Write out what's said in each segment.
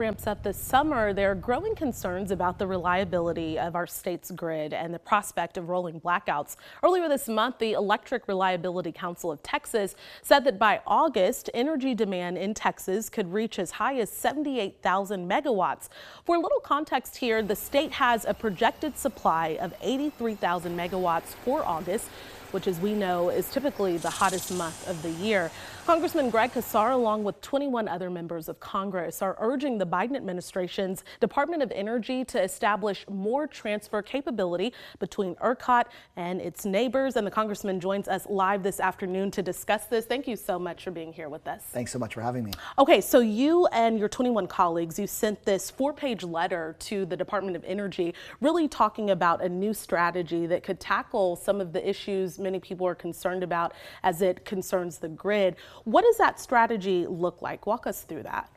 Ramps up this summer, there are growing concerns about the reliability of our state's grid and the prospect of rolling blackouts. Earlier this month, the Electric Reliability Council of Texas said that by August, energy demand in Texas could reach as high as 78,000 megawatts. For a little context here, the state has a projected supply of 83,000 megawatts for August, which, as we know, is typically the hottest month of the year. Congressman Greg Casar, along with 21 other members of Congress, are urging the Biden administration's Department of Energy to establish more transfer capability between ERCOT and its neighbors. And the congressman joins us live this afternoon to discuss this. Thank you so much for being here with us. Thanks so much for having me. Okay, so you and your 21 colleagues, you sent this 4-page letter to the Department of Energy, really talking about a new strategy that could tackle some of the issues many people are concerned about as it concerns the grid. What does that strategy look like? Walk us through that.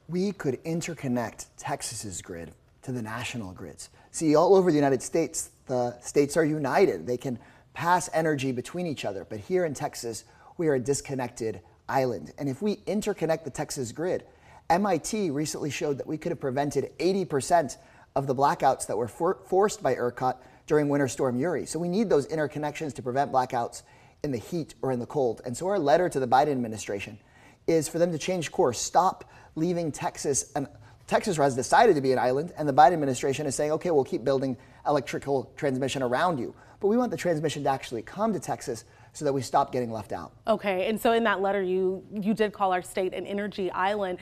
We could interconnect Texas's grid to the national grids. See, all over the United States, the states are united. They can pass energy between each other. But here in Texas, we are a disconnected island. And if we interconnect the Texas grid, MIT recently showed that we could have prevented 80% of the blackouts that were forced by ERCOT during Winter Storm Uri. So we need those interconnections to prevent blackouts in the heat or in the cold. And so our letter to the Biden administration is for them to change course, stop leaving Texas. And Texas has decided to be an island, and the Biden administration is saying, okay, we'll keep building electrical transmission around you. But we want the transmission to actually come to Texas so that we stop getting left out. Okay, and so in that letter, you did call our state an energy island.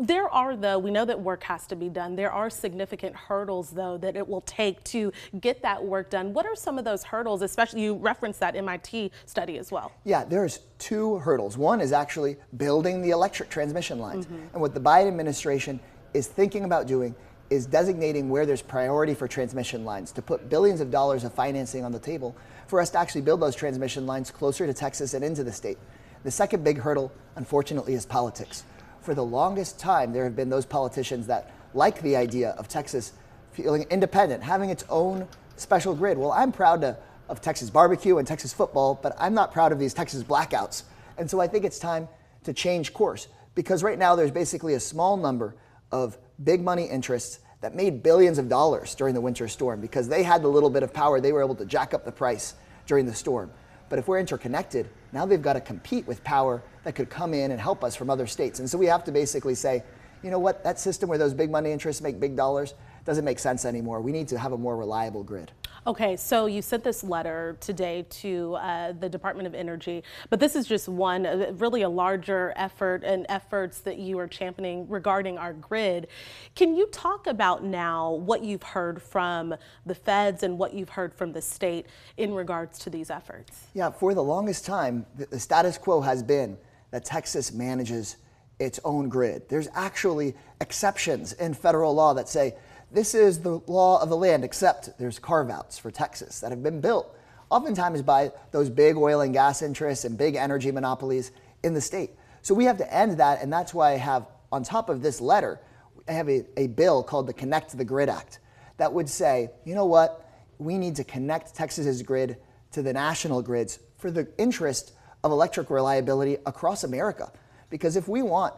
There are, though, we know that work has to be done. There are significant hurdles, though, that it will take to get that work done. What are some of those hurdles, especially you referenced that MIT study as well? Yeah, there's 2 hurdles. One is actually building the electric transmission lines. And what the Biden administration is thinking about doing is designating where there's priority for transmission lines to put billions of dollars of financing on the table for us to actually build those transmission lines closer to Texas and into the state. The second big hurdle, unfortunately, is politics. For the longest time, there have been those politicians that like the idea of Texas feeling independent, having its own special grid. Well, I'm proud of Texas barbecue and Texas football, but I'm not proud of these Texas blackouts. And so I think it's time to change course, because right now there's basically a small number of big money interests that made billions of dollars during the winter storm because they had the little bit of power. They were able to jack up the price during the storm. But if we're interconnected, now they've got to compete with power that could come in and help us from other states. And so we have to basically say, you know what, that system where those big money interests make big dollars doesn't make sense anymore. We need to have a more reliable grid. Okay, so you sent this letter today to the Department of Energy, but this is just one, really a larger effort and efforts that you are championing regarding our grid. Can you talk about now what you've heard from the feds and what you've heard from the state in regards to these efforts? Yeah, for the longest time, the status quo has been that Texas manages its own grid. There's actually exceptions in federal law that say, this is the law of the land, except there's carve-outs for Texas that have been built oftentimes by those big oil and gas interests and big energy monopolies in the state. So we have to end that, and that's why I have, on top of this letter, I have a bill called the Connect the Grid Act that would say, you know what, we need to connect Texas's grid to the national grids for the interest of electric reliability across America. Because if we want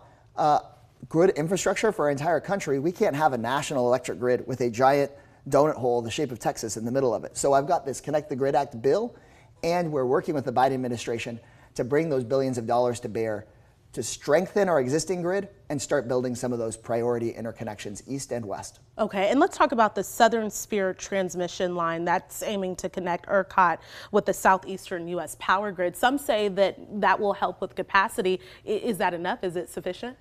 good infrastructure for our entire country, we can't have a national electric grid with a giant donut hole the shape of Texas in the middle of it. So I've got this Connect the Grid Act bill, and we're working with the Biden administration to bring those billions of dollars to bear to strengthen our existing grid and start building some of those priority interconnections east and west. Okay, and let's talk about the Southern Spirit transmission line that's aiming to connect ERCOT with the southeastern U.S. power grid. Some say that that will help with capacity. Is that enough? Is it sufficient?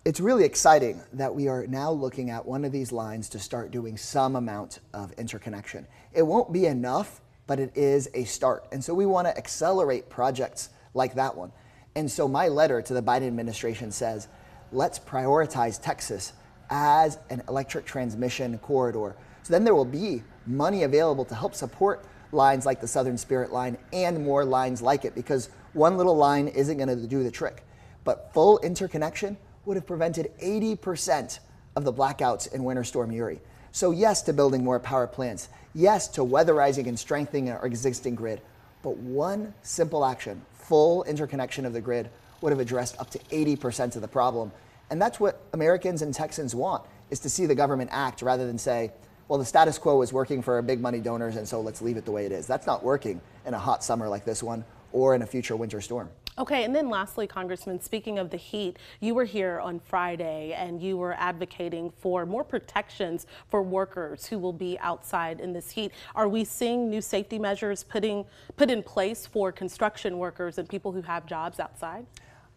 It's really exciting that we are now looking at one of these lines to start doing some amount of interconnection. It won't be enough, but it is a start. And so we want to accelerate projects like that one. And so my letter to the Biden administration says, let's prioritize Texas as an electric transmission corridor. So then there will be money available to help support lines like the Southern Spirit line and more lines like it, because one little line isn't going to do the trick. But full interconnection would have prevented 80% of the blackouts in Winter Storm Uri. So yes to building more power plants, yes to weatherizing and strengthening our existing grid, but one simple action, full interconnection of the grid, would have addressed up to 80% of the problem. And that's what Americans and Texans want, is to see the government act rather than say, well, the status quo is working for big money donors, and so let's leave it the way it is. That's not working in a hot summer like this one or in a future winter storm. Okay, and then lastly, Congressman, speaking of the heat, you were here on Friday and you were advocating for more protections for workers who will be outside in this heat. Are we seeing new safety measures put in place for construction workers and people who have jobs outside?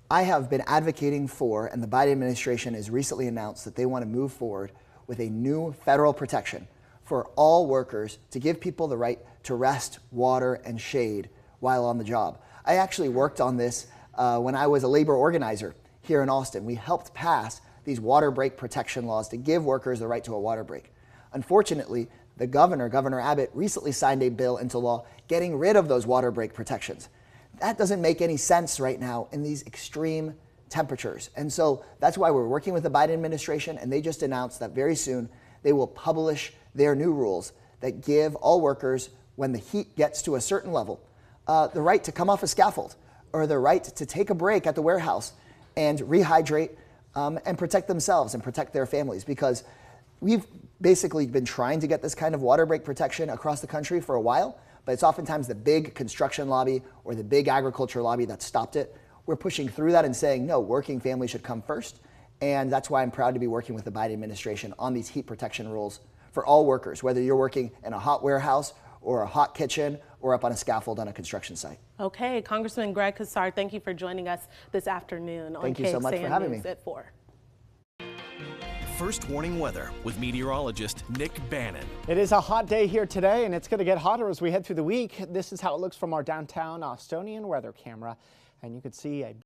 I have been advocating for, and the Biden administration has recently announced that they want to move forward with a new federal protection for all workers to give people the right to rest, water, and shade while on the job. I actually worked on this when I was a labor organizer here in Austin. We helped pass these water break protection laws to give workers the right to a water break. Unfortunately, the Governor Abbott, recently signed a bill into law getting rid of those water break protections. That doesn't make any sense right now in these extreme temperatures. And so that's why we're working with the Biden administration, and they just announced that very soon they will publish their new rules that give all workers, when the heat gets to a certain level, the right to come off a scaffold or the right to take a break at the warehouse and rehydrate and protect themselves and protect their families. Because we've basically been trying to get this kind of water break protection across the country for a while, but it's oftentimes the big construction lobby or the big agriculture lobby that stopped it. We're pushing through that and saying, no, working families should come first. And that's why I'm proud to be working with the Biden administration on these heat protection rules for all workers, whether you're working in a hot warehouse or a hot kitchen or up on a scaffold on a construction site. Okay, Congressman Greg Casar, thank you for joining us this afternoon on Thank you so much for having me. At 4. First warning weather with meteorologist Nick Bannon. It is a hot day here today, and it's going to get hotter as we head through the week. This is how it looks from our downtown Austonian weather camera, and you can see a